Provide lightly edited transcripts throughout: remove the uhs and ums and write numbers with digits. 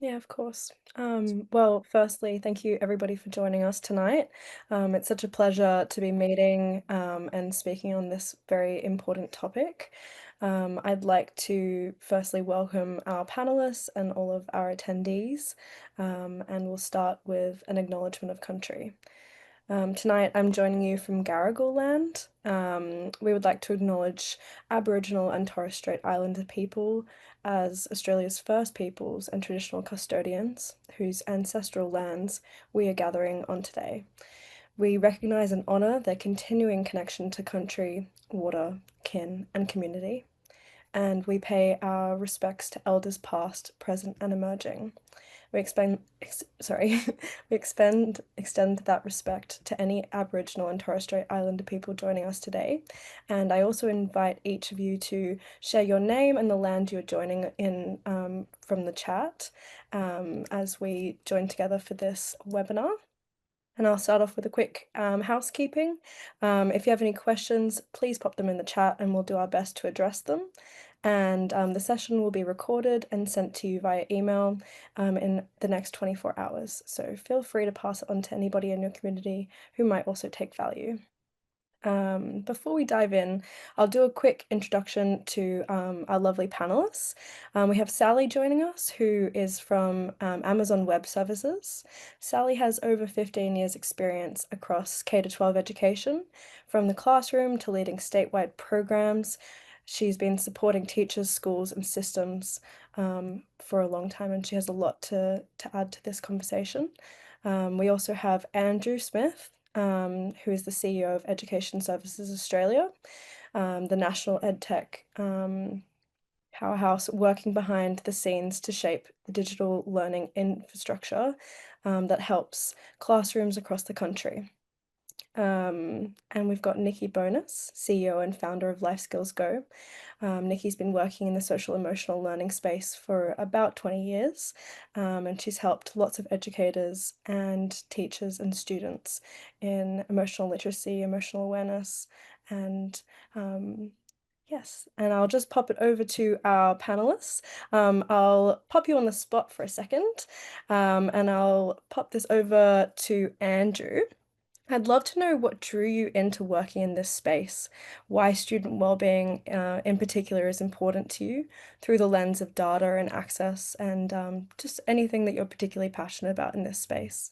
Yeah, of course. Well, firstly, thank you everybody for joining us tonight. It's such a pleasure to be meeting and speaking on this very important topic. I'd like to firstly welcome our panelists and all of our attendees, and we'll start with an acknowledgement of country. Tonight, I'm joining you from Garigal Land. We would like to acknowledge Aboriginal and Torres Strait Islander people as Australia's first peoples and traditional custodians, whose ancestral lands we are gathering on today. We recognise and honour their continuing connection to country, water, kin, and community, and we pay our respects to elders past, present, and emerging. We extend that respect to any Aboriginal and Torres Strait Islander people joining us today. And I also invite each of you to share your name and the land you're joining in from the chat as we join together for this webinar. And I'll start off with a quick housekeeping. If you have any questions, please pop them in the chat and we'll do our best to address them. And the session will be recorded and sent to you via email in the next 24 hours. So feel free to pass it on to anybody in your community who might also take value. Before we dive in, I'll do a quick introduction to our lovely panelists. We have Sally joining us, who is from Amazon Web Services. Sally has over 15 years experience across K-12 education, from the classroom to leading statewide programs. She's been supporting teachers, schools, and systems for a long time, and she has a lot to add to this conversation. We also have Andrew Smith, who is the CEO of Education Services Australia, the national edtech powerhouse working behind the scenes to shape the digital learning infrastructure that helps classrooms across the country. And we've got Nikki Bonus, CEO and founder of Life Skills Go. Nikki's been working in the social emotional learning space for about 20 years, and she's helped lots of educators and teachers and students in emotional literacy, emotional awareness, and yes, and I'll just pop it over to our panelists. I'll pop you on the spot for a second, and I'll pop this over to Andrew. I'd love to know what drew you into working in this space, why student wellbeing in particular is important to you through the lens of data and access, and just anything that you're particularly passionate about in this space.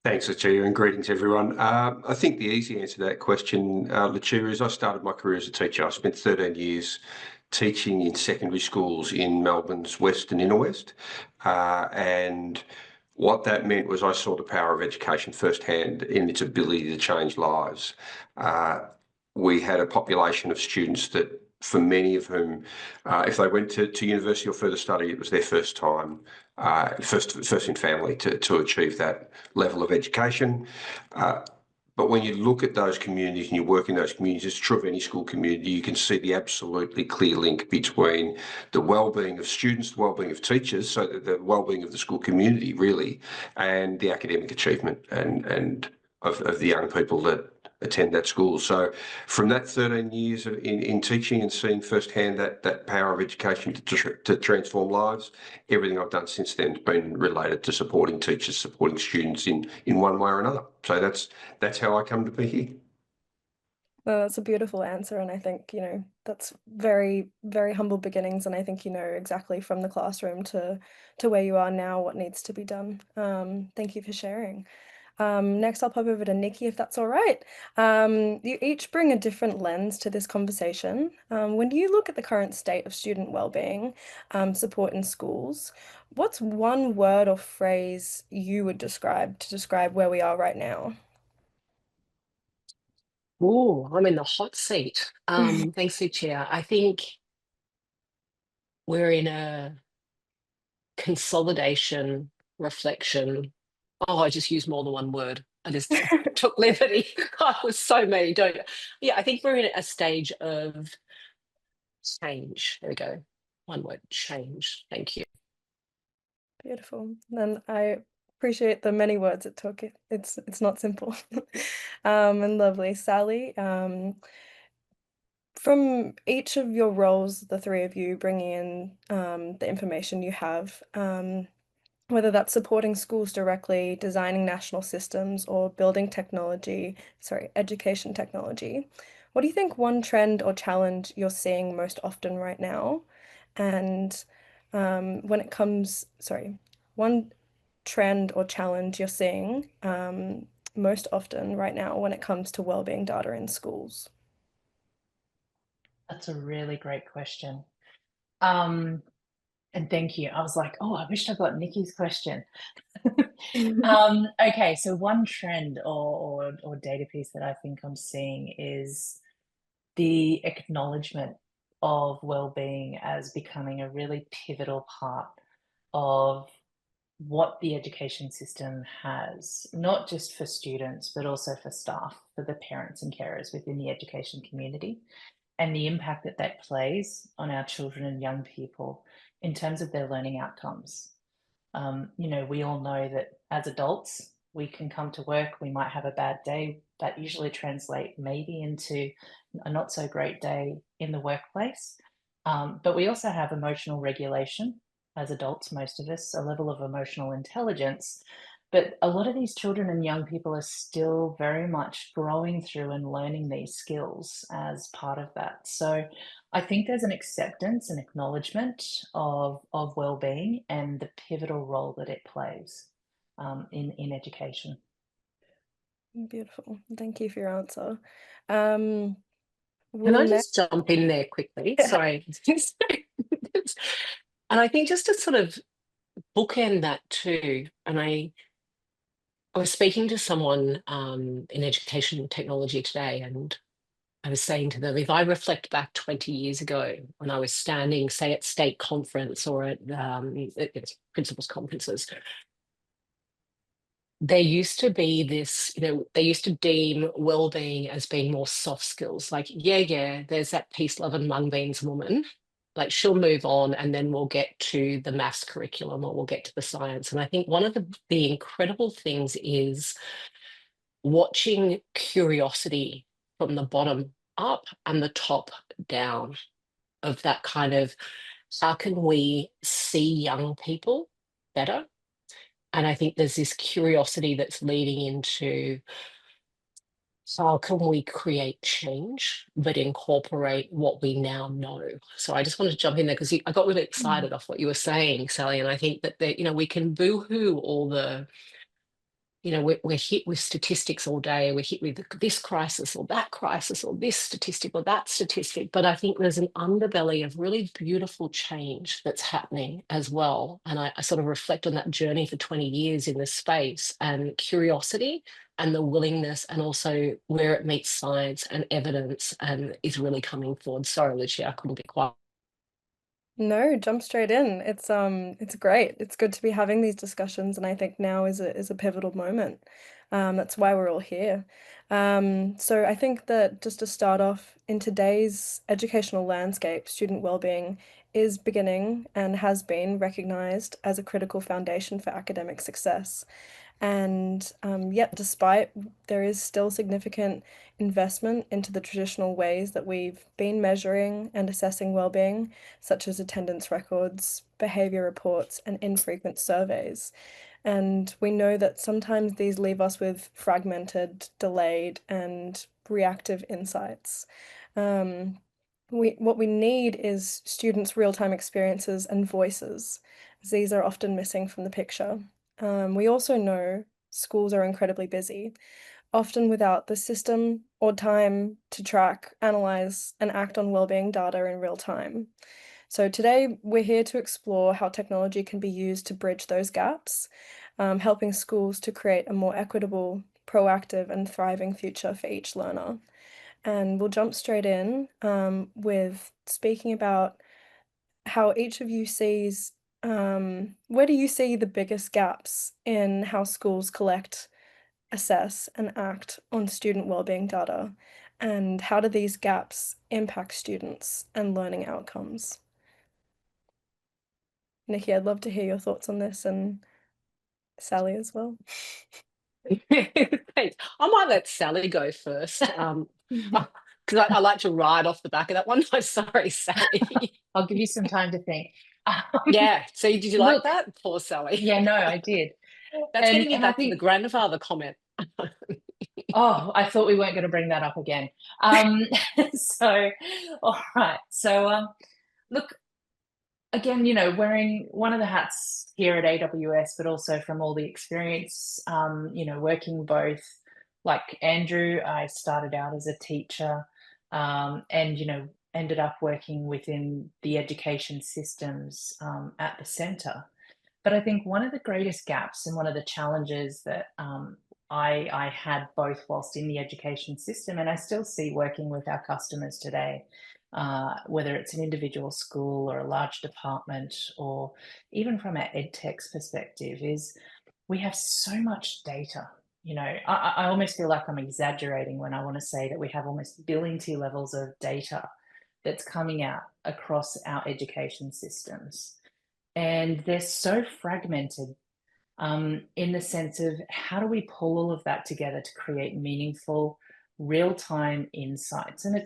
Thanks, Lucia, and greetings, everyone. I think the easy answer to that question, Lucia, is I started my career as a teacher. I spent 13 years teaching in secondary schools in Melbourne's west and inner west. And what that meant was I saw the power of education firsthand in its ability to change lives. We had a population of students that, for many of whom, if they went to university or further study, it was their first time, first in family to achieve that level of education. But when you look at those communities and you work in those communities, it's true of any school community, you can see the absolutely clear link between the well-being of students, the well-being of teachers, so the well-being of the school community, really, and the academic achievement and of the young people that attend that school. So from that 13 years in teaching and seeing firsthand that power of education to transform lives, everything I've done since then has been related to supporting teachers, supporting students in one way or another. So that's how I come to be here. Well, that's a beautiful answer, and I think, that's very, very humble beginnings, and I think you know exactly from the classroom to where you are now what needs to be done. Thank you for sharing. Next, I'll pop over to Nikki, if that's all right. You each bring a different lens to this conversation. When you look at the current state of student wellbeing, support in schools, what's one word or phrase you would describe where we are right now? Oh, I'm in the hot seat. Thanks, Lucia. I think we're in a consolidation, reflection. Oh, I just used more than one word. I just took liberty. God, was so many. Don't. Yeah, I think we're in a stage of change. There we go. One word, change. Thank you. Beautiful. Then I appreciate the many words it took. It's not simple. And lovely. Sally, from each of your roles, the three of you bringing in the information you have, whether that's supporting schools directly, designing national systems, or building education technology. What do you think one trend or challenge you're seeing most often right now? And when it comes, sorry, one trend or challenge you're seeing most often right now when it comes to wellbeing data in schools? That's a really great question. And thank you. I was like, oh, I wish I got Nikki's question. Okay, so one trend or data piece that I think I'm seeing is the acknowledgement of well-being as becoming a really pivotal part of what the education system has, not just for students, but also for staff, for the parents and carers within the education community, and the impact that that plays on our children and young people in terms of their learning outcomes. We all know that as adults, we can come to work, we might have a bad day, that usually translate maybe into a not so great day in the workplace. But we also have emotional regulation as adults, most of us, a level of emotional intelligence. But a lot of these children and young people are still very much growing through and learning these skills as part of that. So I think there's an acceptance and acknowledgement of well-being and the pivotal role that it plays in education. Beautiful. Thank you for your answer. Um, Can we'll I next. just jump in there quickly? Yeah. Sorry. And I think just to sort of bookend that too, and I was speaking to someone in education technology today, and I was saying to them, if I reflect back 20 years ago when I was standing, say, at state conference or at principals conferences, there used to be this, they used to deem well-being as being more soft skills. Like, yeah, there's that peace, love, and mung beans woman. Like, she'll move on, and then we'll get to the maths curriculum or we'll get to the science. And I think one of the incredible things is watching curiosity from the bottom up and the top down, of that kind of, how can we see young people better? And I think there's this curiosity that's leading into, how can we create change but incorporate what we now know? So I just wanted to jump in there because I got really excited off what you were saying, Sally. And I think that we can boo-hoo all the, we're hit with statistics all day. We're hit with this crisis or that crisis or this statistic or that statistic. But I think there's an underbelly of really beautiful change that's happening as well. And I sort of reflect on that journey for 20 years in this space, and curiosity and the willingness, and also where it meets science and evidence and is really coming forward. Sorry, Lucia, I couldn't be quiet. No, jump straight in. It's great. It's good to be having these discussions, and I think now is a pivotal moment. That's why we're all here. So I think that just to start off, in today's educational landscape, student well-being is beginning and has been recognized as a critical foundation for academic success. And yet, despite there is still significant investment into the traditional ways that we've been measuring and assessing well-being, such as attendance records, behavior reports, and infrequent surveys. And we know that sometimes these leave us with fragmented, delayed, and reactive insights. Um, what we need is students' real-time experiences and voices, as these are often missing from the picture. We also know schools are incredibly busy, often without the system or time to track, analyze, and act on wellbeing data in real time. So today we're here to explore how technology can be used to bridge those gaps, helping schools to create a more equitable, proactive, and thriving future for each learner. And we'll jump straight in with speaking about how each of you sees, where do you see the biggest gaps in how schools collect, assess, and act on student wellbeing data? And how do these gaps impact students and learning outcomes? Nikki, I'd love to hear your thoughts on this, and Sally as well. Thanks. I might let Sally go first, because I like to ride off the back of that one. No, sorry, Sally. I'll give you some time to think. Yeah. So did you like Look, that? Poor Sally. yeah, no, I did. That's getting you And I back to the think, grandfather comment. oh, I thought we weren't going to bring that up again. Um, so, all right. So, look, again, wearing one of the hats here at AWS, but also from all the experience, working both, like Andrew, I started out as a teacher, and, ended up working within the education systems at the center. But I think one of the greatest gaps and one of the challenges that I had both whilst in the education system, and I still see working with our customers today, whether it's an individual school or a large department, or even from our edtech's perspective, is we have so much data. I almost feel like I'm exaggerating when I want to say that we have almost billionty levels of data that's coming out across our education systems. And they're so fragmented in the sense of how do we pull all of that together to create meaningful, real-time insights? And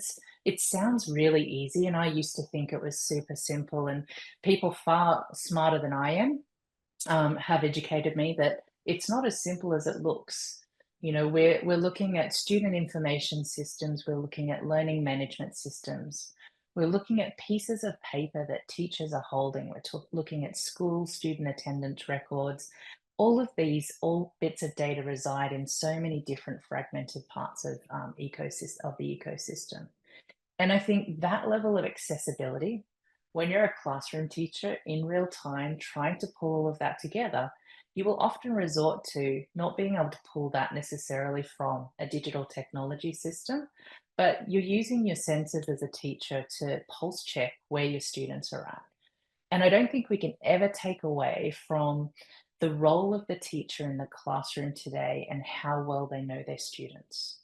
it sounds really easy, and I used to think it was super simple. And people far smarter than I am have educated me that it's not as simple as it looks. We're looking at student information systems, we're looking at learning management systems, we're looking at pieces of paper that teachers are holding, we're looking at school student attendance records. All bits of data reside in so many different fragmented parts of the ecosystem. And I think that level of accessibility, when you're a classroom teacher in real time, trying to pull all of that together, you will often resort to not being able to pull that necessarily from a digital technology system, but you're using your senses as a teacher to pulse check where your students are at. And I don't think we can ever take away from the role of the teacher in the classroom today and how well they know their students.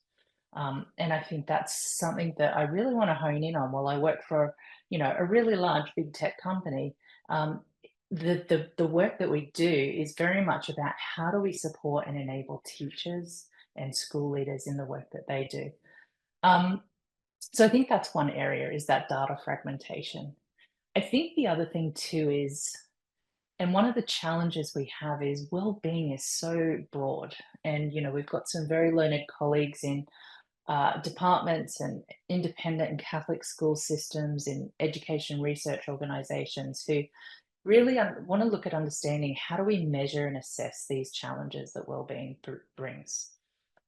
And I think that's something that I really want to hone in on while I work for, a really large big tech company. The work that we do is very much about how do we support and enable teachers and school leaders in the work that they do. So I think that's one area, is that data fragmentation. I think the other thing too is, and one of the challenges we have is well-being is so broad. And, we've got some very learned colleagues in departments and independent and Catholic school systems, in education research organizations, who really want to look at understanding how do we measure and assess these challenges that wellbeing brings.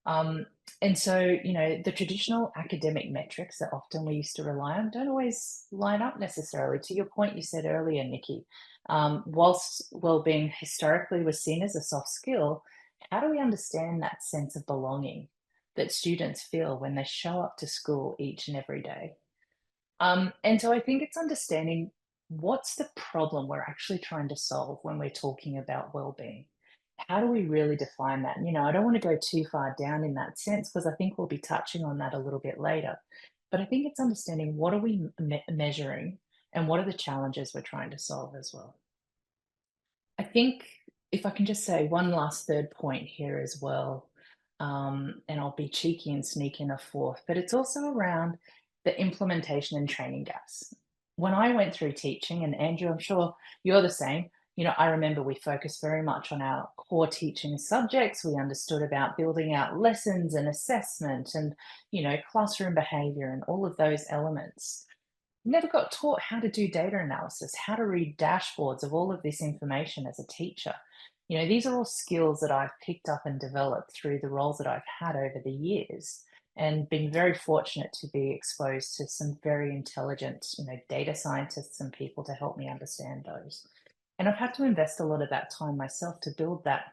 Um, and so, the traditional academic metrics that often we used to rely on don't always line up necessarily. To your point you said earlier, Nikki, whilst wellbeing historically was seen as a soft skill, how do we understand that sense of belonging that students feel when they show up to school each and every day? And so I think it's understanding what's the problem we're actually trying to solve when we're talking about well-being. How do we really define that? I don't want to go too far down in that sense, because I think we'll be touching on that a little bit later. But I think it's understanding what are we measuring and what are the challenges we're trying to solve as well. I think if I can just say one last third point here as well, and I'll be cheeky and sneak in a fourth, but it's also around the implementation and training gaps. When I went through teaching, and Andrew, I'm sure you're the same, I remember we focused very much on our core teaching subjects. We understood about building out lessons and assessment and, classroom behavior and all of those elements. Never got taught how to do data analysis, how to read dashboards of all of this information as a teacher. These are all skills that I've picked up and developed through the roles that I've had over the years, and been very fortunate to be exposed to some very intelligent, data scientists and people to help me understand those. And I've had to invest a lot of that time myself to build that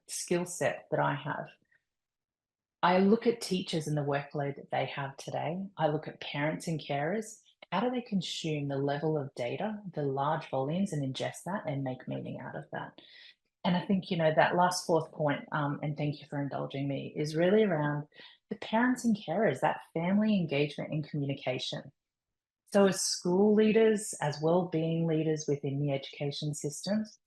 skill set that I have. I look at teachers and the workload that they have today. I look at parents and carers. How do they consume the level of data, the large volumes, and ingest that and make meaning out of that? And I think, that last fourth point, and thank you for indulging me, is really around the parents and carers, that family engagement and communication. So as school leaders, as well-being leaders within the education systems,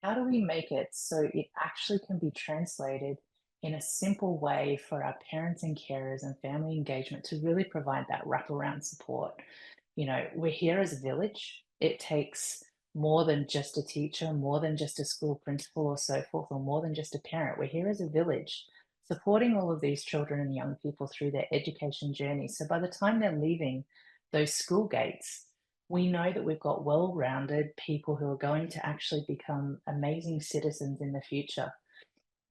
how do we make it so it actually can be translated in a simple way for our parents and carers and family engagement to really provide that wraparound support? We're here as a village. It takes more than just a teacher, more than just a school principal or so forth, or more than just a parent. We're here as a village, supporting all of these children and young people through their education journey. So by the time they're leaving those school gates, we know that we've got well-rounded people who are going to actually become amazing citizens in the future.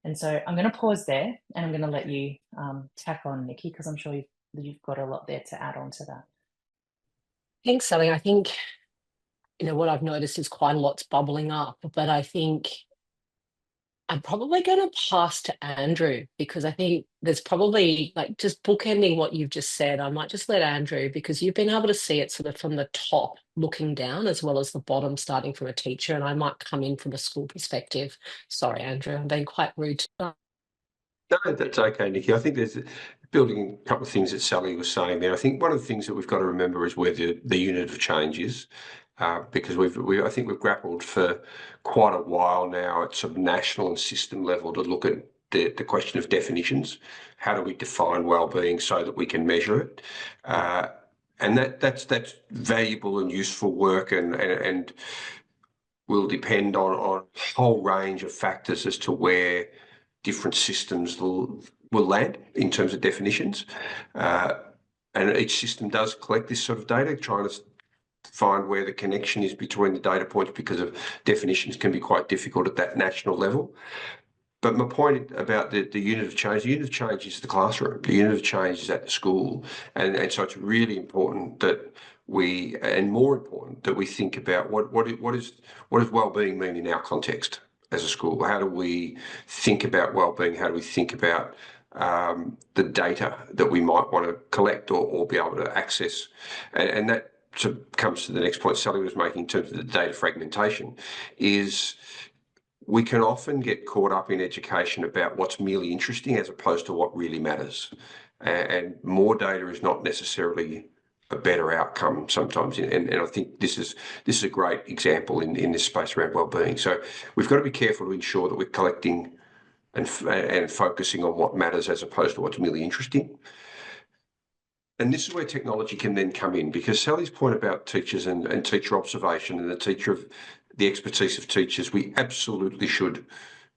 And so I'm going to pause there, and I'm going to let you tack on, Nikki, because I'm sure you've got a lot there to add on to that. Thanks, Sally. I think, what I've noticed is quite a lot's bubbling up, but I think I'm probably going to pass to Andrew, because I think there's probably, like, just bookending what you've just said. I might just let Andrew, because you've been able to see it sort of from the top looking down as well as the bottom starting from a teacher, and I might come in from a school perspective. Sorry, Andrew, I'm being quite rude. No, that's okay, Nikki. I think there's building a couple of things that Sally was saying there. I think one of the things that we've got to remember is where the unit of change is, because I think we've grappled for quite a while now at sort of national and system level to look at the question of definitions. How do we define wellbeing so that we can measure it? And that's valuable and useful work, and will depend on a whole range of factors as to where different systems will land in terms of definitions. And each system does collect this sort of data, trying to find where the connection is between the data points, because of definitions can be quite difficult at that national level. But my point about the unit of change is the classroom. The unit of change is at the school. And so it's really important that more important that we think about what does wellbeing mean in our context as a school? How do we think about wellbeing? How do we think about the data that we might want to collect or be able to access? And that sort of comes to the next point Sally was making in terms of the data fragmentation, is we can often get caught up in education about what's merely interesting as opposed to what really matters. And more data is not necessarily a better outcome sometimes. And I think this is a great example in this space around wellbeing. So we've got to be careful to ensure that we're collecting and focusing on what matters as opposed to what's merely interesting. And this is where technology can then come in, because Sally's point about teachers and teacher observation and the expertise of teachers, we absolutely should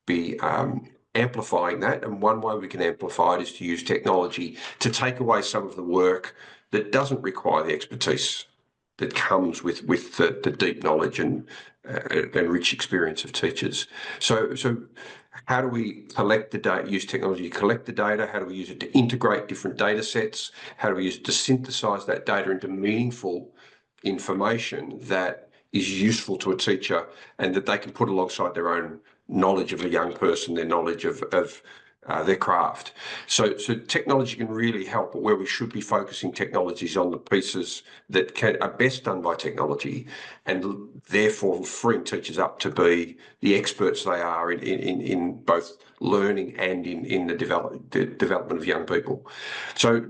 be amplifying that. And one way we can amplify it is to use technology to take away some of the work that doesn't require the expertise that comes with the deep knowledge and rich experience of teachers. So how do we collect the data, use technology to collect the data? How do we use it to integrate different data sets? How do we use it to synthesize that data into meaningful information that is useful to a teacher and that they can put alongside their own knowledge of a young person, their knowledge of their craft. So technology can really help, but where we should be focusing technologies on the pieces that are best done by technology, and therefore freeing teachers up to be the experts they are in both learning and in the development of young people. So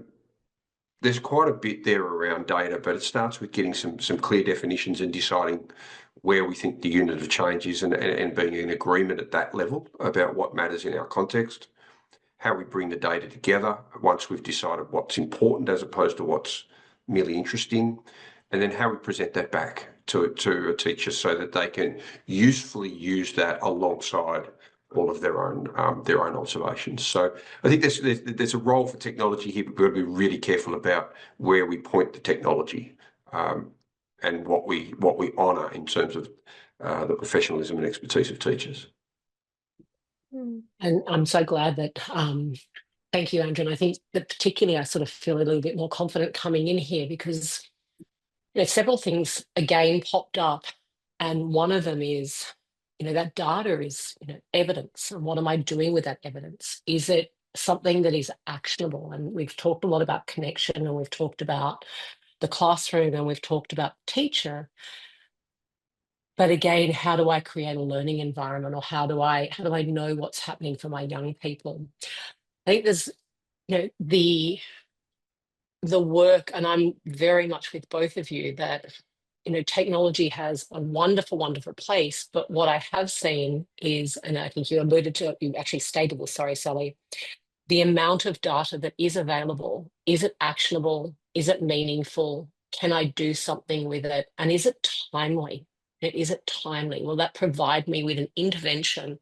there's quite a bit there around data, but it starts with getting some clear definitions and deciding where we think the unit of change is, and being in agreement at that level about what matters in our context. How we bring the data together once we've decided what's important as opposed to what's merely interesting, and then how we present that back to a teacher so that they can usefully use that alongside all of their own observations. So I think there's a role for technology here, but we've got to be really careful about where we point the technology, and what we honour in terms of the professionalism and expertise of teachers. And I'm so glad that, thank you, Andrew. And I think that particularly I sort of feel a little bit more confident coming in here, because several things again popped up. And one of them is, that data is evidence. And what am I doing with that evidence? Is it something that is actionable? And we've talked a lot about connection, and we've talked about the classroom, and we've talked about teacher. But again, how do I create a learning environment, or how do I know what's happening for my young people? I think there's, the work, and I'm very much with both of you, that, technology has a wonderful, wonderful place. But what I have seen is, and I think you alluded to it, you actually stated this, sorry, Sally, the amount of data that is available, is it actionable? Is it meaningful? Can I do something with it? And is it timely? Is it timely? Will that provide me with an intervention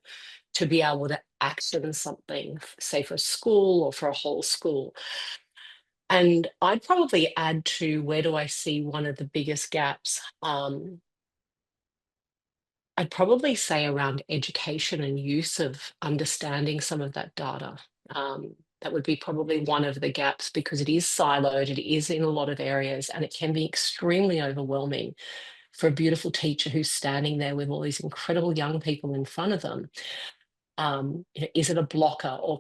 to be able to action something, say for a school or for a whole school? And I'd probably add to, where do I see one of the biggest gaps? I'd probably say around education and use of understanding some of that data. That would be probably one of the gaps, because it is siloed, it is in a lot of areas, and it can be extremely overwhelming for a beautiful teacher who's standing there with all these incredible young people in front of them. Is it a blocker, or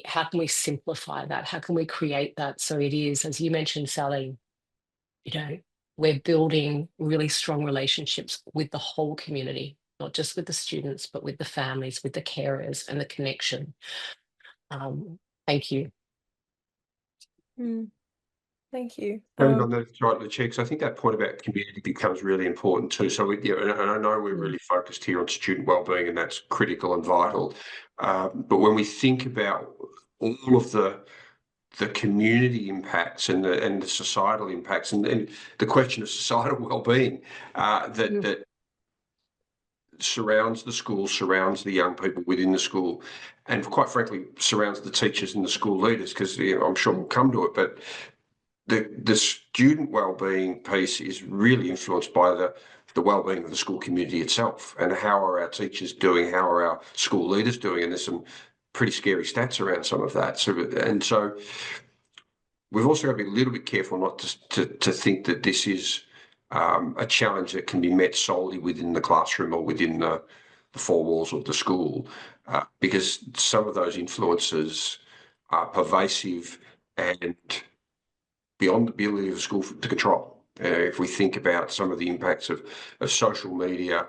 how can we simplify that? How can we create that so it is, as you mentioned, Sally, we're building really strong relationships with the whole community, not just with the students, but with the families, with the carers, and the connection. Thank you. Thank you. On that, right, the checks, I think that point about community becomes really important too. So, and I know we're really focused here on student wellbeing, and that's critical and vital. But when we think about all of the community impacts and the societal impacts, and the question of societal wellbeing that surrounds the school, surrounds the young people within the school, and quite frankly surrounds the teachers and the school leaders, because I'm sure we'll come to it, but the student wellbeing piece is really influenced by the wellbeing of the school community itself, and how are our teachers doing, how are our school leaders doing, and there's some pretty scary stats around some of that. So we've also got to be a little bit careful not to think that this is a challenge that can be met solely within the classroom or within the four walls of the school, because some of those influences are pervasive and beyond the ability of the school to control. If we think about some of the impacts of social media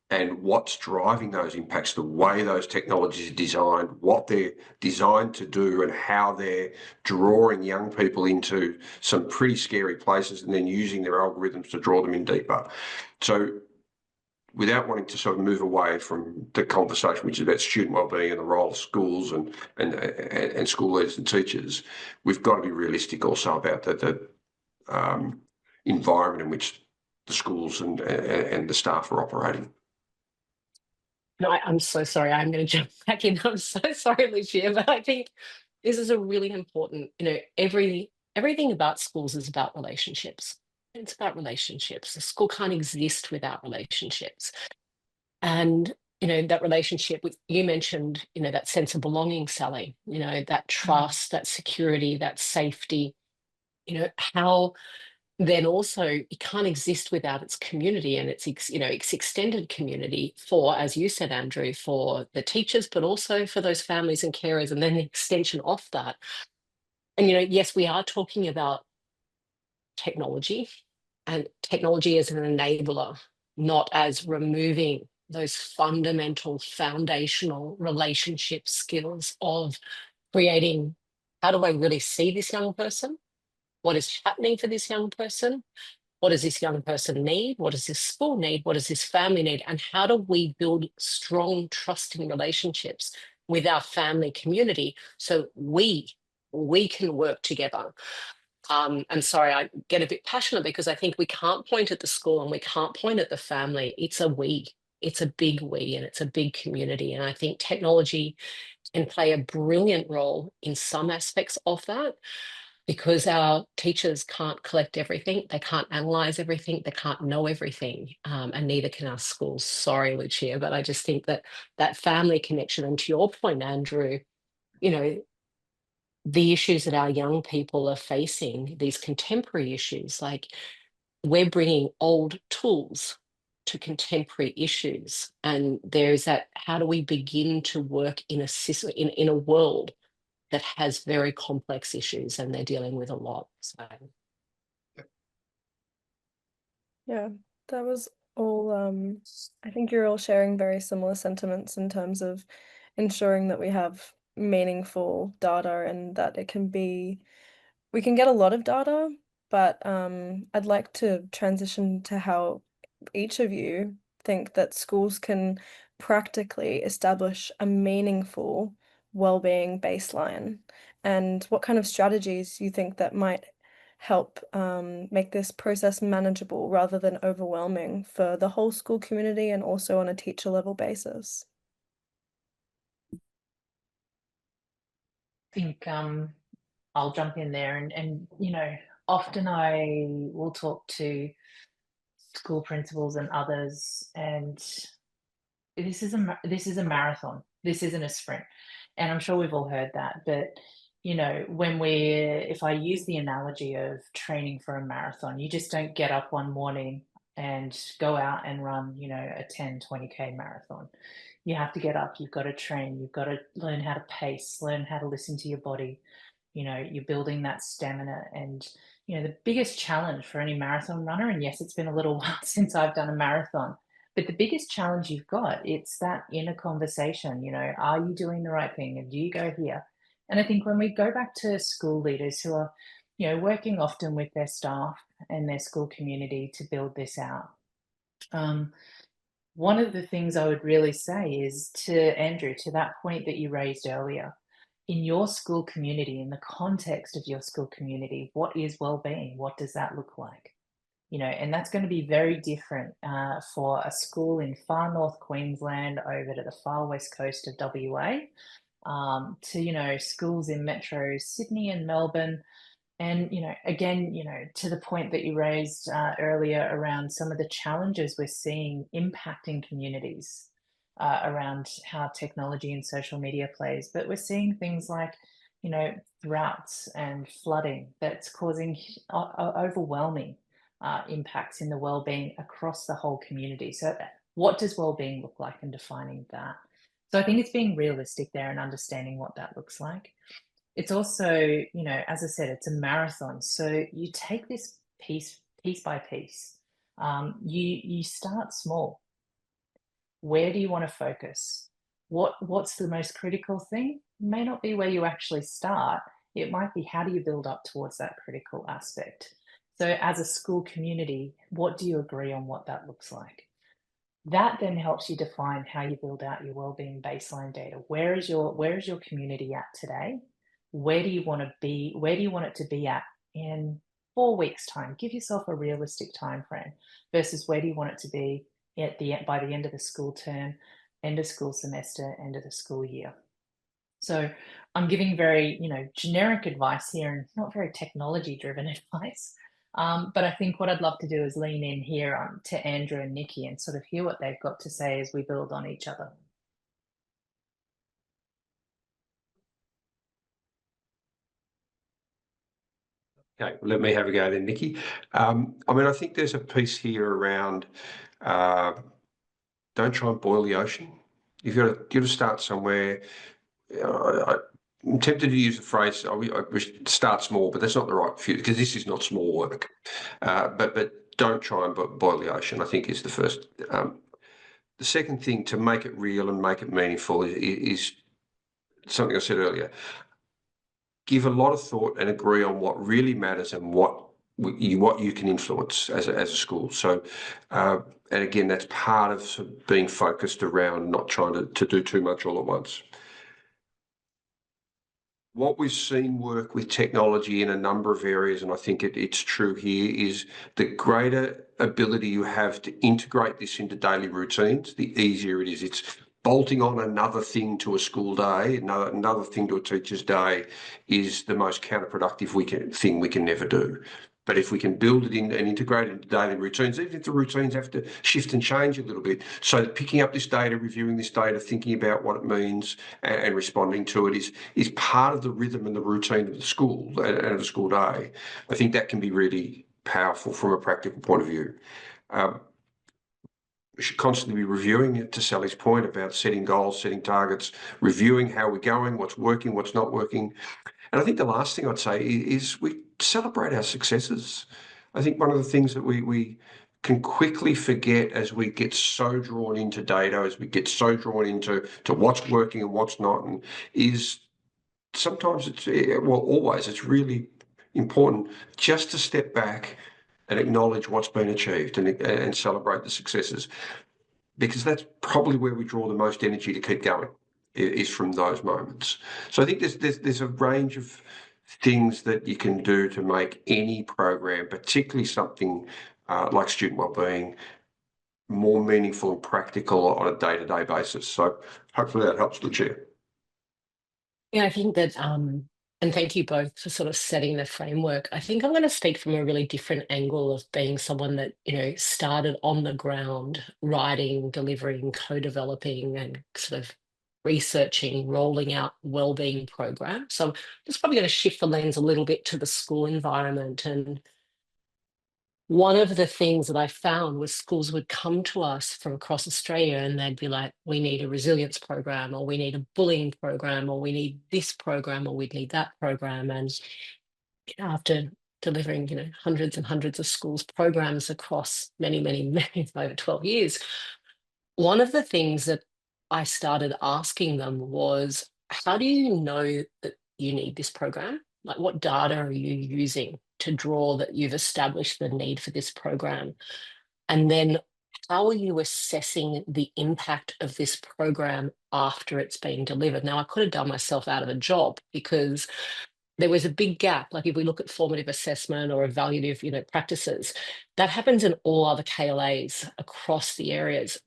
and what's driving those impacts, the way those technologies are designed, what they're designed to do, and how they're drawing young people into some pretty scary places, and then using their algorithms to draw them in deeper. So without wanting to sort of move away from the conversation, which is about student wellbeing and the role of schools and school leaders and teachers, we've got to be realistic also about the environment in which the schools and the staff are operating. No, I'm so sorry. I'm going to jump back in. I'm so sorry, Lucia, but I think this is a really important, everything about schools is about relationships. It's about relationships. The school can't exist without relationships. And, that relationship you mentioned, that sense of belonging, Sally, that trust, that security, that safety, how then also it can't exist without its community and its extended community, for, as you said, Andrew, for the teachers, but also for those families and carers, and then the extension of that. And yes, we are talking about technology, and technology as an enabler, not as removing those fundamental foundational relationship skills of creating, how do I really see this young person? What is happening for this young person? What does this young person need? What does this school need? What does this family need? And how do we build strong, trusting relationships with our family community so we can work together? And sorry, I get a bit passionate, because I think we can't point at the school and we can't point at the family. It's a we. It's a big we, and it's a big community. And I think technology can play a brilliant role in some aspects of that, because our teachers can't collect everything, they can't analyze everything, they can't know everything, and neither can our schools. Sorry, Lucia, but I just think that family connection, and to your point, Andrew, the issues that our young people are facing, these contemporary issues, like, we're bringing old tools to contemporary issues, and there's that, how do we begin to work in a system, in a world that has very complex issues, and they're dealing with a lot. So yeah, that was all. I think you're all sharing very similar sentiments in terms of ensuring that we have meaningful data, and that we can get a lot of data, but I'd like to transition to how each of you think that schools can practically establish a meaningful well-being baseline, and what kind of strategies you think that might help make this process manageable rather than overwhelming for the whole school community and also on a teacher level basis? I think I'll jump in there and often I will talk to school principals and others, and this is a marathon. This isn't a sprint, and I'm sure we've all heard that. But if I use the analogy of training for a marathon, you just don't get up one morning and go out and run, a 10, 20K marathon. You have to get up, you've got to train, you've got to learn how to pace, learn how to listen to your body. You're building that stamina. And the biggest challenge for any marathon runner, and yes, it's been a little while since I've done a marathon, but the biggest challenge you've got, it's that inner conversation. Are you doing the right thing, and do you go here? And I think when we go back to school leaders who are working often with their staff and their school community to build this out, one of the things I would really say is to Andrew, to that point that you raised earlier, in your school community, in the context of your school community, what is well-being? What does that look like? And that's going to be very different for a school in far north Queensland over to the far west coast of WA, to schools in Metro Sydney and Melbourne. And again, to the point that you raised earlier around some of the challenges we're seeing impacting communities around how technology and social media plays, but we're seeing things like droughts and flooding that's causing overwhelming impacts in the well-being across the whole community. So what does well-being look like, and defining that? So I think it's being realistic there and understanding what that looks like. It's also, as I said, it's a marathon. So you take this piece by piece. You start small. Where do you want to focus? What's the most critical thing? It may not be where you actually start. It might be, how do you build up towards that critical aspect? So as a school community, what do you agree on what that looks like? That then helps you define how you build out your wellbeing baseline data. Where is your community at today? Where do you want to be? Where do you want it to be at in 4 weeks' time? Give yourself a realistic time frame versus where do you want it to be by the end of the school term, end of school semester, end of the school year. So I'm giving very generic advice here and not very technology driven advice. But I think what I'd love to do is lean in here to Andrew and Nikki and sort of hear what they've got to say as we build on each other. Okay, let me have a go then, Nikki. I think there's a piece here around don't try and boil the ocean. You've got to start somewhere. I'm tempted to use the phrase, I wish start small, but that's not the right fit, because this is not small work. But don't try and boil the ocean, I think, is the first. The second thing, to make it real and make it meaningful, is something I said earlier. Give a lot of thought and agree on what really matters and what you can influence as a school. So, and again, that's part of, sort of being focused around not trying to do too much all at once. What we've seen work with technology in a number of areas, and I think it's true here, is the greater ability you have to integrate this into daily routines, the easier it is. It's bolting on another thing to a school day, another thing to a teacher's day, is the most counterproductive thing we can never do. But if we can build it in and integrate it into daily routines, even if the routines have to shift and change a little bit, so that picking up this data, reviewing this data, thinking about what it means and responding to it is part of the rhythm and the routine of the school and of the school day, I think that can be really powerful from a practical point of view. We should constantly be reviewing it, to Sally's point about setting goals, setting targets, reviewing how we're going, what's working, what's not working. And I think the last thing I'd say is we celebrate our successes. I think one of the things that we can quickly forget as we get so drawn into data, as we get so drawn into what's working and what's not, and is sometimes always it's really important just to step back and acknowledge what's been achieved and celebrate the successes, because that's probably where we draw the most energy to keep going, is from those moments. So I think there's a range of things that you can do to make any program, particularly something like student wellbeing, more meaningful and practical on a day-to-day basis. So hopefully that helps, Lucia. Yeah, I think that, and thank you both for sort of setting the framework. I think I'm going to speak from a really different angle of being someone that, started on the ground, writing, delivering, co-developing, and sort of researching, rolling out wellbeing programs. So I'm just probably going to shift the lens a little bit to the school environment. And one of the things that I found was schools would come to us from across Australia and they'd be like, we need a resilience program, or we need a bullying program, or we need this program, or we need that program. And after delivering, hundreds and hundreds of schools programs across many, many, many, over 12 years, one of the things that I started asking them was, how do you know that you need this program? Like, what data are you using to draw that you've established the need for this program? And then how are you assessing the impact of this program after it's been delivered? Now, I could have done myself out of a job because there was a big gap. Like if we look at formative assessment or evaluative, practices, that happens in all other KLAs across the areas.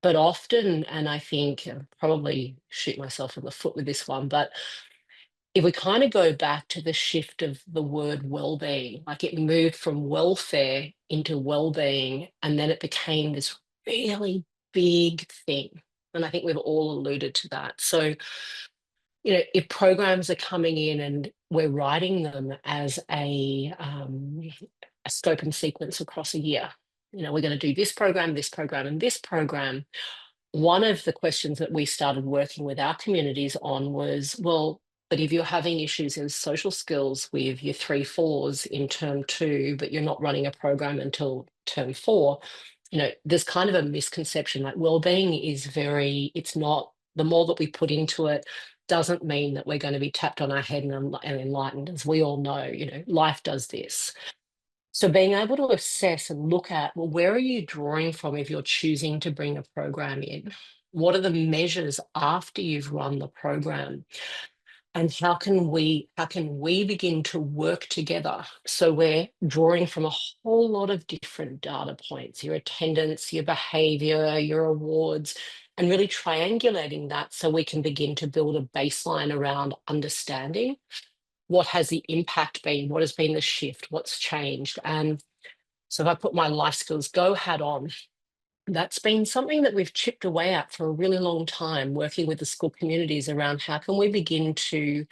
But often, and I think probably shoot myself in the foot with this one, but if we kind of go back to the shift of the word well-being, like it moved from welfare into well-being, and then it became this really big thing. And I think we've all alluded to that. So, if programs are coming in and we're writing them as a scope and sequence across a year, we're going to do this program, and this program. One of the questions that we started working with our communities on was, well, but if you're having issues in social skills with your 3-4s in term 2, but you're not running a program until term 4, there's kind of a misconception. Like wellbeing is it's not, the more that we put into it doesn't mean that we're going to be tapped on our head and enlightened. As we all know, life does this. So being able to assess and look at, well, where are you drawing from if you're choosing to bring a program in? What are the measures after you've run the program? And how can we begin to work together? So we're drawing from a whole lot of different data points, your attendance, your behavior, your awards, and really triangulating that so we can begin to build a baseline around understanding what has the impact been, what has been the shift, what's changed. And so if I put my life skills go hat on, that's been something that we've chipped away at for a really long time, working with the school communities around how can we begin to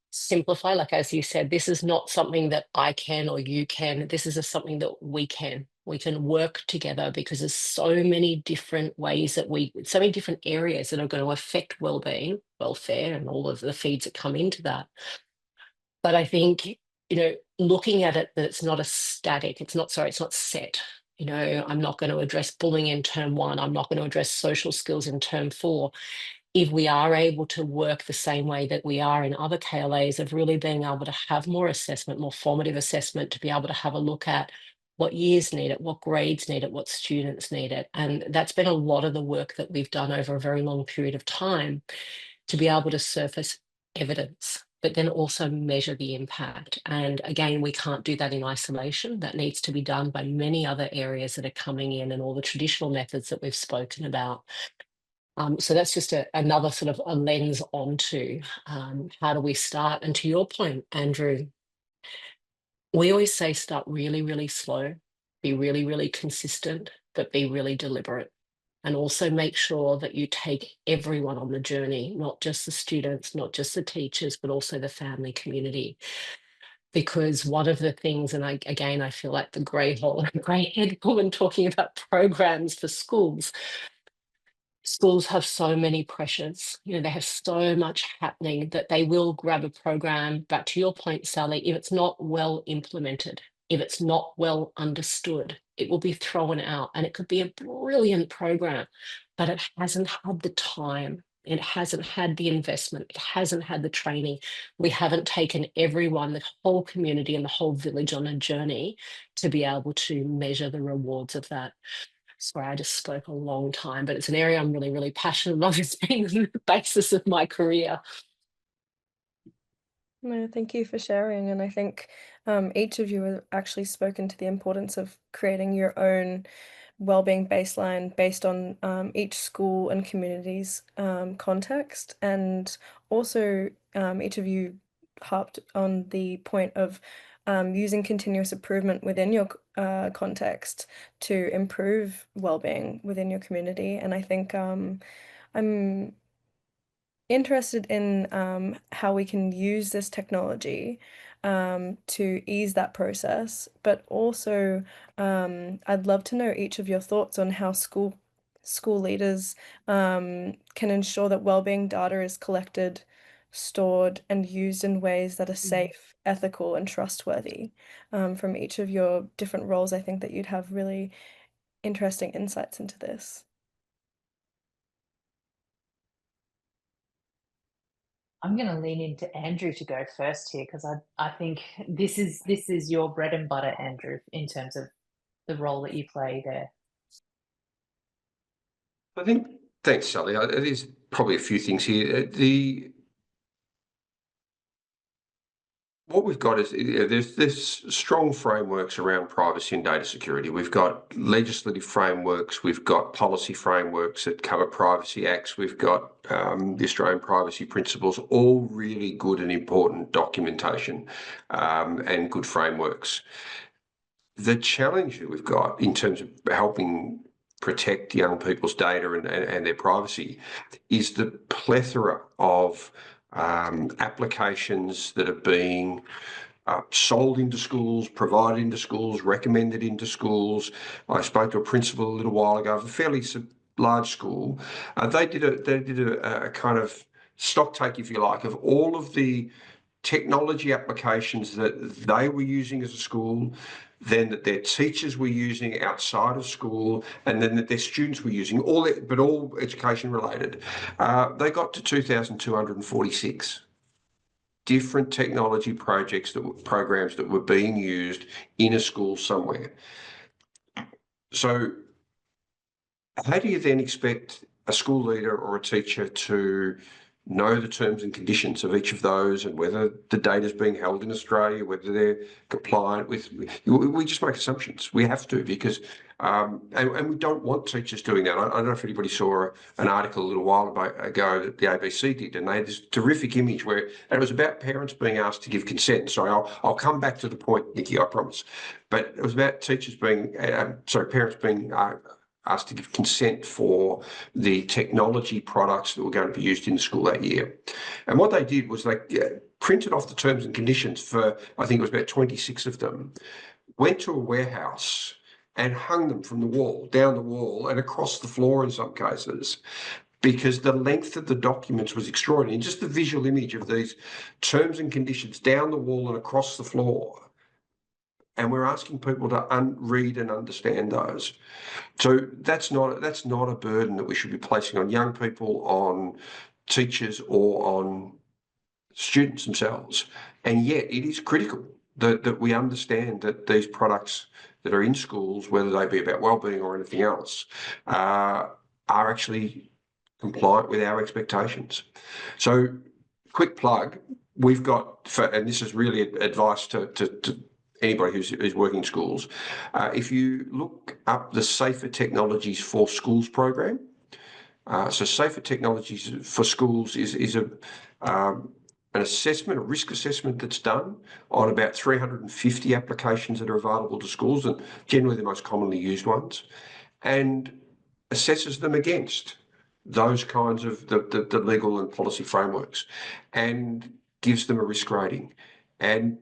simplify. Like, as you said, this is not something that I can or you can, this is something that we can work together, because there's so many different ways that so many different areas that are going to affect wellbeing, welfare, and all of the feeds that come into that. But I think, looking at it, that it's not it's not set. I'm not going to address bullying in term 1. I'm not going to address social skills in term 4. If we are able to work the same way that we are in other KLAs, of really being able to have more assessment, more formative assessment, to be able to have a look at what years need it, what grades need it, what students need it. And that's been a lot of the work that we've done over a very long period of time, to be able to surface evidence, but then also measure the impact. And again, we can't do that in isolation. That needs to be done by many other areas that are coming in, and all the traditional methods that we've spoken about. So that's just another sort of a lens onto how do we start. And to your point, Andrew, we always say start really, really slow, be really, really consistent, but be really deliberate. And also make sure that you take everyone on the journey, not just the students, not just the teachers, but also the family community. Because one of the things, and I feel like the grey head woman talking about programs for schools. Schools have so many pressures, they have so much happening that they will grab a program. Back to your point, Sally, if it's not well implemented, if it's not well understood, it will be thrown out. And it could be a brilliant program, but it hasn't had the time, it hasn't had the investment, it hasn't had the training. We haven't taken everyone, the whole community and the whole village on a journey to be able to measure the rewards of that. Sorry, I just spoke a long time, but it's an area I'm really, really passionate about. It's been the basis of my career. No, thank you for sharing. And I think each of you have actually spoken to the importance of creating your own wellbeing baseline based on each school and community's context. And also, each of you harped on the point of using continuous improvement within your context to improve wellbeing within your community. And I think I'm interested in how we can use this technology to ease that process, but also I'd love to know each of your thoughts on how school leaders can ensure that wellbeing data is collected, stored, and used in ways that are safe, ethical, and trustworthy. From each of your different roles, I think that you'd have really interesting insights into this. I'm going to lean into Andrew to go first here because I think this is your bread and butter, Andrew, in terms of the role that you play there. I think, thanks, Sally. There's probably a few things here. What we've got is there's strong frameworks around privacy and data security. We've got legislative frameworks, we've got policy frameworks that cover privacy acts, we've got the Australian privacy principles, all really good and important documentation and good frameworks. The challenge that we've got in terms of helping protect young people's data and their privacy is the plethora of applications that are being sold into schools, provided into schools, recommended into schools. I spoke to a principal a little while ago of a fairly large school. They did a kind of stock take, if you like, of all of the technology applications that they were using as a school, then that their teachers were using outside of school, and then that their students were using, all education related. They got to 2,246 different technology programs that were being used in a school somewhere. So how do you then expect a school leader or a teacher to know the terms and conditions of each of those and whether the data is being held in Australia, whether they're compliant with? We just make assumptions. We have to, because and we don't want teachers doing that. I don't know if anybody saw an article a little while ago that the ABC did, and they had this terrific image where, and it was about parents being asked to give consent. Sorry, I'll come back to the point, Nikki, I promise. But it was about teachers being, parents being asked to give consent for the technology products that were going to be used in the school that year. And what they did was they printed off the terms and conditions for, I think it was about 26 of them, went to a warehouse and hung them from the wall, down the wall and across the floor in some cases, because the length of the documents was extraordinary. And just the visual image of these terms and conditions down the wall and across the floor. And we're asking people to read and understand those. So that's not a burden that we should be placing on young people, on teachers, or on students themselves. And yet it is critical that we understand that these products that are in schools, whether they be about wellbeing or anything else, are actually compliant with our expectations. So, quick plug, we've got, and this is really advice to anybody who's working in schools. If you look up the Safer Technologies for Schools program, so Safer Technologies for Schools is an assessment, a risk assessment that's done on about 350 applications that are available to schools, and generally the most commonly used ones, and assesses them against those kinds of the legal and policy frameworks and gives them a risk rating. And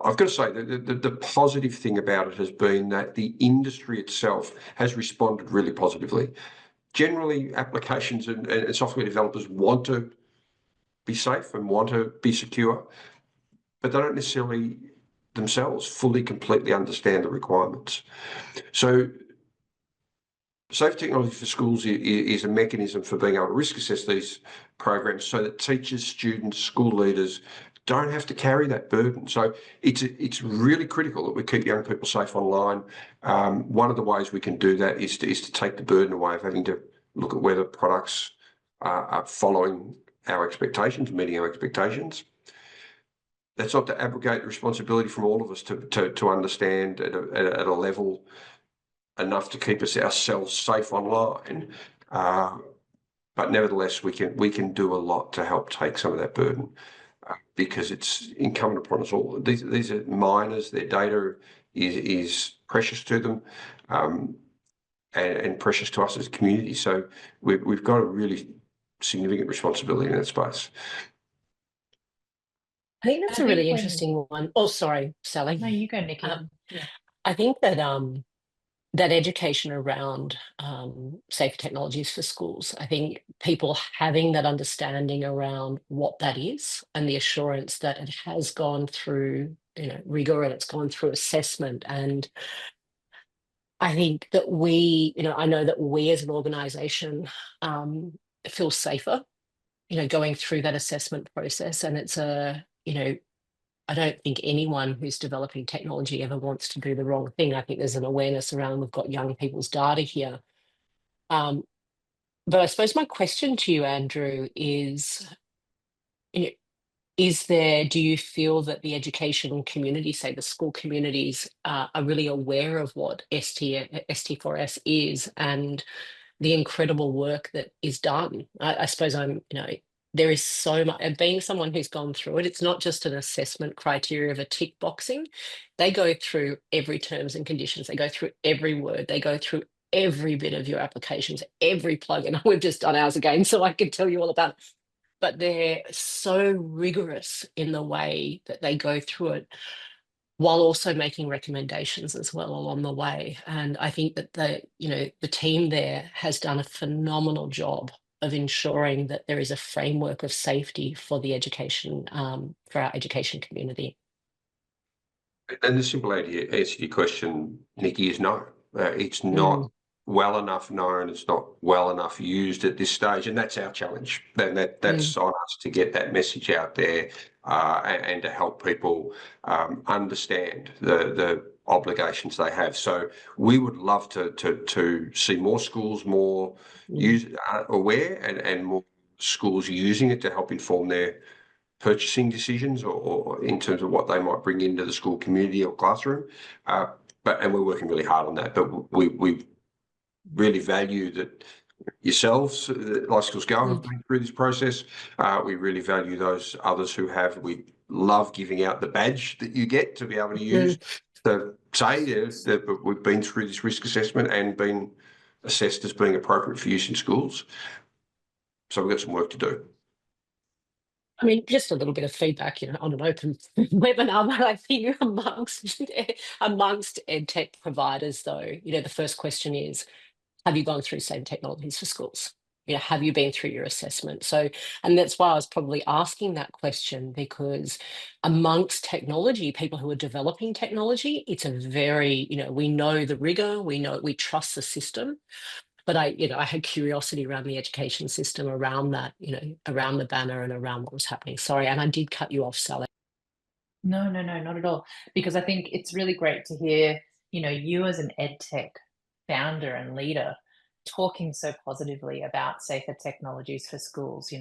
I've got to say that the positive thing about it has been that the industry itself has responded really positively. Generally, applications and software developers want to be safe and want to be secure, but they don't necessarily themselves fully, completely understand the requirements. So Safe Technology for Schools is a mechanism for being able to risk assess these programs so that teachers, students, school leaders don't have to carry that burden. So it's really critical that we keep young people safe online. One of the ways we can do that is to take the burden away of having to look at whether products are following our expectations, meeting our expectations. that's not to abrogate the responsibility from all of us to understand at a level enough to keep ourselves safe online. But nevertheless, we can do a lot to help take some of that burden, because it's incumbent upon us all. These are minors; their data is precious to them, and precious to us as a community. So we've got a really significant responsibility in that space. I think that's I a think really when interesting one. Oh, sorry, Sally. no, you go, Nikki. Um, Yeah. I think that that education around safer technologies for schools, I think people having that understanding around what that is and the assurance that it has gone through, rigor, and it's gone through assessment. And I think that I know that we as an organization feel safer, going through that assessment process. And it's I don't think anyone who's developing technology ever wants to do the wrong thing. I think there's an awareness around, we've got young people's data here. Um, but I suppose my question to you, Andrew, is, you know, do you feel that the education community, say the school communities, are really aware of what ST4S is and the incredible work that is done? I suppose there is so much, and being someone who's gone through it, it's not just an assessment criteria of a tick boxing. They go through every terms and conditions. They go through every word. They go through every bit of your applications, every plugin. We've just done ours again, so I can tell you all about it. But they're so rigorous in the way that they go through it, while also making recommendations as well along the way. And I think that the team there has done a phenomenal job of ensuring that there is a framework of safety for the education, for our education community. And the simple answer to your question, Nikki, is no. It's not Mm, well enough known. It's not well enough used at this stage, and that's our challenge. And that's on us to get that message out there, and to help people understand the obligations they have. So we would love to see more schools more aware, and more schools using it to help inform their purchasing decisions, or in terms of what they might bring into the school community or classroom. And we're working really hard on that. But we really value that yourselves, Life Skills Go, have been through this process. We really value those others who have. We love giving out the badge that you get to be able to use to say that we've been through this risk assessment and been assessed as being appropriate for use in schools. So we've got some work to do. I mean, just a little bit of feedback, on an open webinar, but I think amongst EdTech providers, though, the first question is, have you gone through safe technologies for schools? Have you been through your assessment? So, and that's why I was probably asking that question, because amongst technology, people who are developing technology, it's a very, we know the rigor, we trust the system. But I had curiosity around the education system, around that, around the banner and around what was happening. Sorry, and I did cut you off, Sally. No, not at all. Because I think it's really great to hear, you as an EdTech founder and leader talking so positively about safer technologies for schools.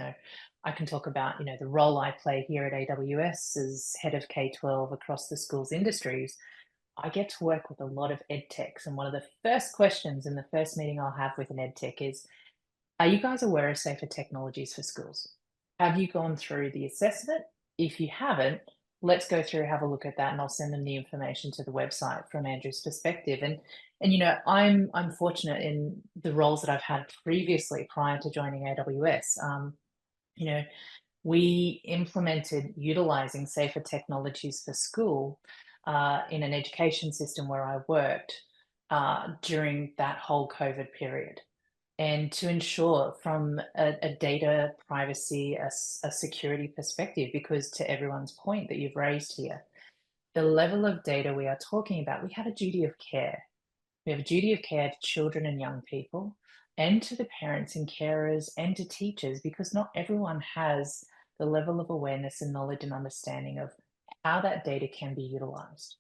I can talk about, the role I play here at AWS as head of K-12 across the schools industries. I get to work with a lot of EdTechs, and one of the first questions in the first meeting I'll have with an EdTech is, are you guys aware of safer technologies for schools? Have you gone through the assessment? If you haven't, let's go through, have a look at that, and I'll send them the information to the website from Andrew's perspective. And I'm fortunate in the roles that I've had previously prior to joining AWS. We implemented utilizing safer technologies for school in an education system where I worked during that whole COVID period. And to ensure from a data privacy, a security perspective, because to everyone's point that you've raised here, the level of data we are talking about, we have a duty of care. We have a duty of care to children and young people, and to the parents and carers and to teachers, because not everyone has the level of awareness and knowledge and understanding of how that data can be utilized.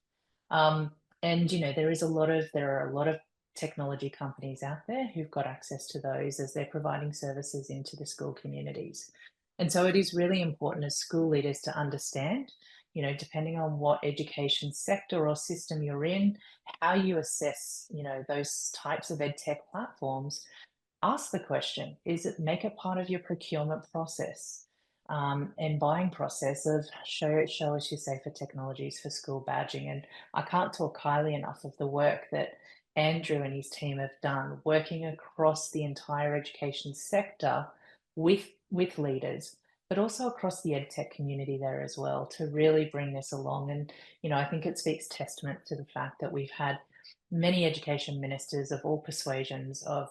And there are a lot of technology companies out there who've got access to those as they're providing services into the school communities. And so it is really important as school leaders to understand you know, depending on what education sector or system you're in, how you assess, you know, those types of ed tech platforms, ask the question, make it part of your procurement process and buying process of show us your safer technologies for school badging. And I can't talk highly enough of the work that Andrew and his team have done, working across the entire education sector with leaders, but also across the ed tech community there as well, to really bring this along. And, you know, I think it speaks testament to the fact that we've had many education ministers of all persuasions of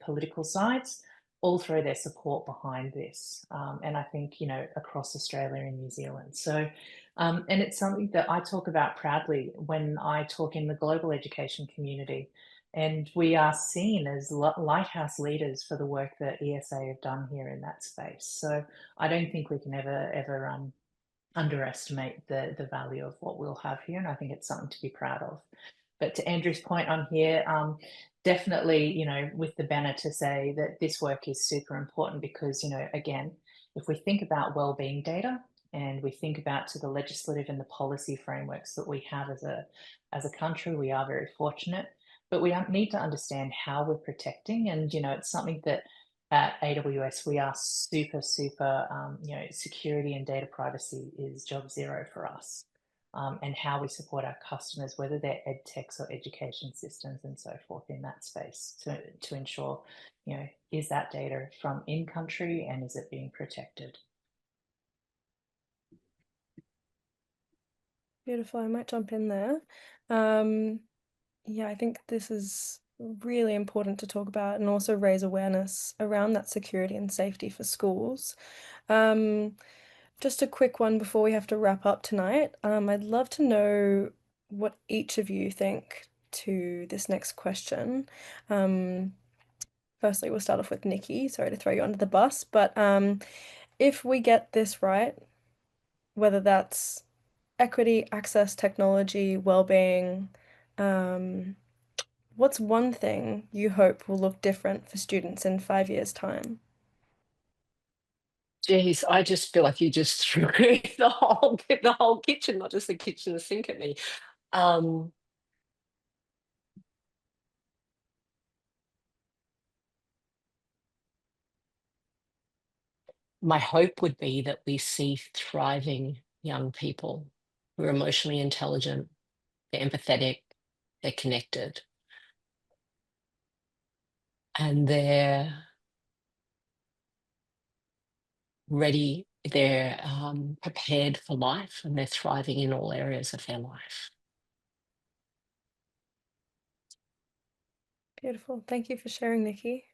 political sides all throw their support behind this. And I think, you know, across Australia and New Zealand. So, and it's something that I talk about proudly when I talk in the global education community. And we are seen as lighthouse leaders for the work that ESA have done here in that space. So I don't think we can ever underestimate the value of what we'll have here. And I think it's something to be proud of. But to Andrew's point on here, definitely, you know, with the banner to say that this work is super important because, you know, again, if we think about wellbeing data and we think about to the legislative and the policy frameworks that we have as a country, we are very fortunate, but we need to understand how we're protecting. And, you know, it's something that at AWS, we are super, you know, security and data privacy is job zero for us. And how we support our customers, whether they're ed techs or education systems and so forth in that space to ensure, you know, is that data from in country and is it being protected? Beautiful. I might jump in there. Yeah, I think this is really important to talk about and also raise awareness around that security and safety for schools. Just a quick one before we have to wrap up tonight. I'd love to know what each of you think to this next question. Firstly, we'll start off with Nikki. Sorry to throw you under the bus, but if we get this right, whether that's equity, access, technology, well-being, what's one thing you hope will look different for students in 5 years' time? Geez, I just feel like you just threw the whole kitchen, not just the kitchen sink at me. My hope would be that we see thriving young people who are emotionally intelligent, they're empathetic, they're connected, and they're ready, they're prepared for life, and they're thriving in all areas of their life. Beautiful. Thank you for sharing, Nikki.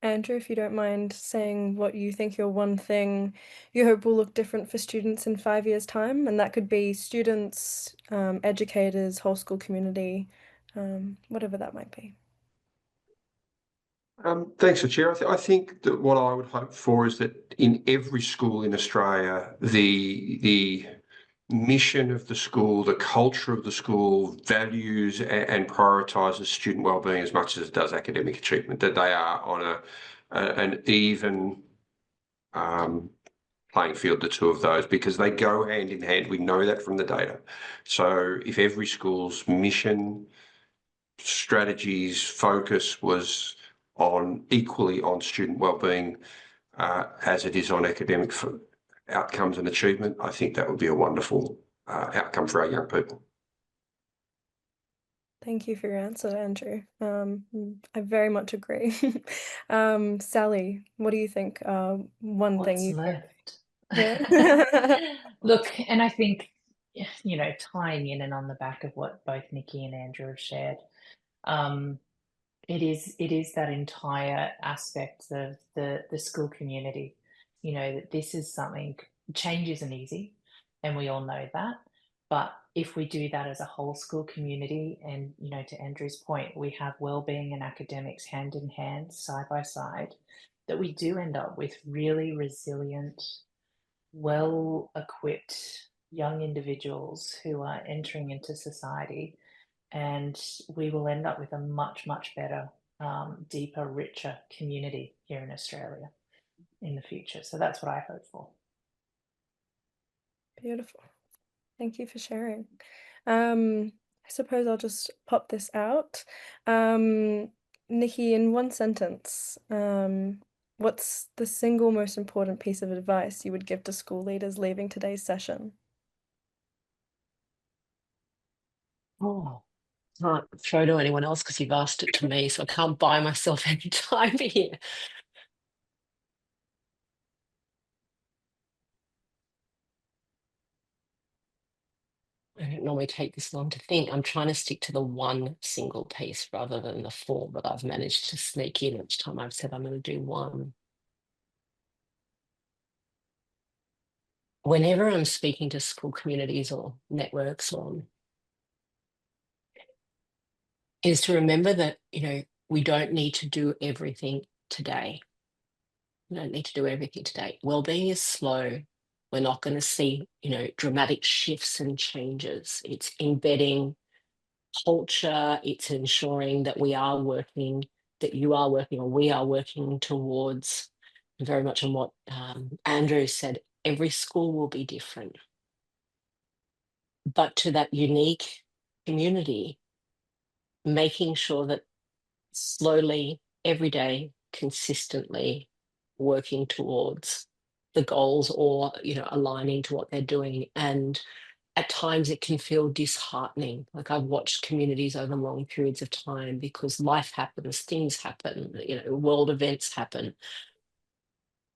Andrew, if you don't mind saying what you think your one thing you hope will look different for students in 5 years' time, and that could be students, educators, whole school community, whatever that might be. Thanks, Chair. I think that what I would hope for is that in every school in Australia, the mission of the school, the culture of the school values and prioritises student wellbeing as much as it does academic achievement, that they are on an even playing field, the two of those, because they go hand in hand. We know that from the data. So if every school's mission, strategies, focus was equally on student wellbeing as it is on academic outcomes and achievement, I think that would be a wonderful outcome for our young people. Thank you for your answer, Andrew. I very much agree. Sally, what do you think? One What's thing you left? Yeah. Look, and I think, you know, tying in and on the back of what both Nikki and Andrew have shared, it is that entire aspect of the school community. You know, that this is something, change isn't easy, and we all know that. But if we do that as a whole school community, and, you know, to Andrew's point, we have wellbeing and academics hand in hand, side by side, that we do end up with really resilient, well-equipped young individuals who are entering into society, and we will end up with a much, much better, deeper, richer community here in Australia in the future. So that's what I hope for. Beautiful. Thank you for sharing. I suppose I'll just pop this out. Nikki, in one sentence, what's the single most important piece of advice you would give to school leaders leaving today's session? Oh, can't throw to anyone else because you've asked it to me, so I can't buy myself any time here. I don't normally take this long to think. I'm trying to stick to the one single piece rather than the four that I've managed to sneak in each time I've said I'm going to do one. Whenever I'm speaking to school communities or networks is to remember that, we don't need to do everything today. We don't need to do everything today. Wellbeing is slow. We're not going to see, dramatic shifts and changes. It's embedding culture. It's ensuring that we are working, that you are working, or we are working towards, very much on what Andrew said, every school will be different. But to that unique community, making sure that slowly, every day, consistently working towards the goals or, aligning to what they're doing. And at times it can feel disheartening. Like I've watched communities over long periods of time because life happens, things happen, world events happen.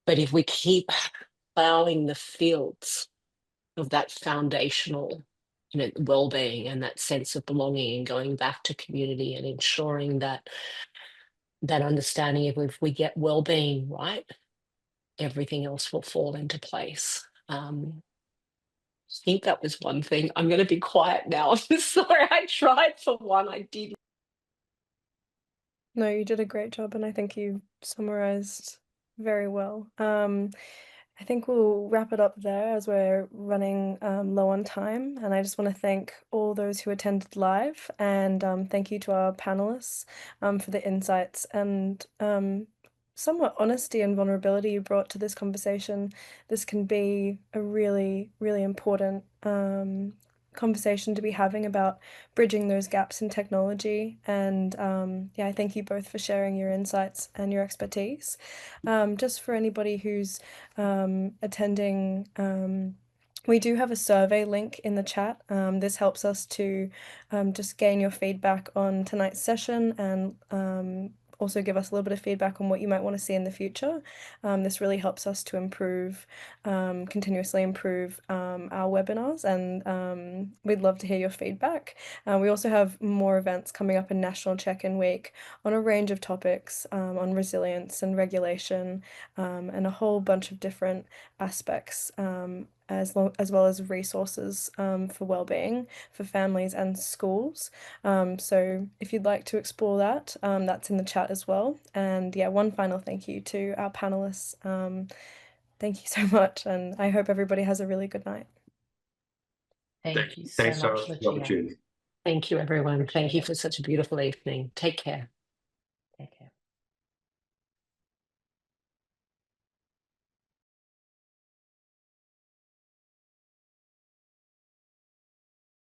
But if we keep plowing the fields of that foundational, well-being and that sense of belonging and going back to community and ensuring that understanding of if we get well-being right, everything else will fall into place. I think that was one thing. I'm going to be quiet now. I'm sorry, I tried for one, I didn't. No, you did a great job, and I think you summarized very well. I think we'll wrap it up there as we're running low on time. And I just want to thank all those who attended live, and thank you to our panelists for the insights and somewhat honesty and vulnerability you brought to this conversation. This can be a really, really important conversation to be having about bridging those gaps in technology. And yeah, I thank you both for sharing your insights and your expertise. Just for anybody who's attending, we do have a survey link in the chat. This helps us to just gain your feedback on tonight's session and also give us a little bit of feedback on what you might want to see in the future. This really helps us to improve, continuously improve our webinars, and we'd love to hear your feedback. We also have more events coming up in National Check-in Week on a range of topics on resilience and regulation, and a whole bunch of different aspects, as well as resources for wellbeing for families and schools. So if you'd like to explore that, that's in the chat as well. And yeah, one final thank you to our panelists. Thank you so much, and I hope everybody has a really good night. Thank you so Thanks, much, for the Lucia. opportunity. Thank you, everyone. Thank you for such a beautiful evening. Take care.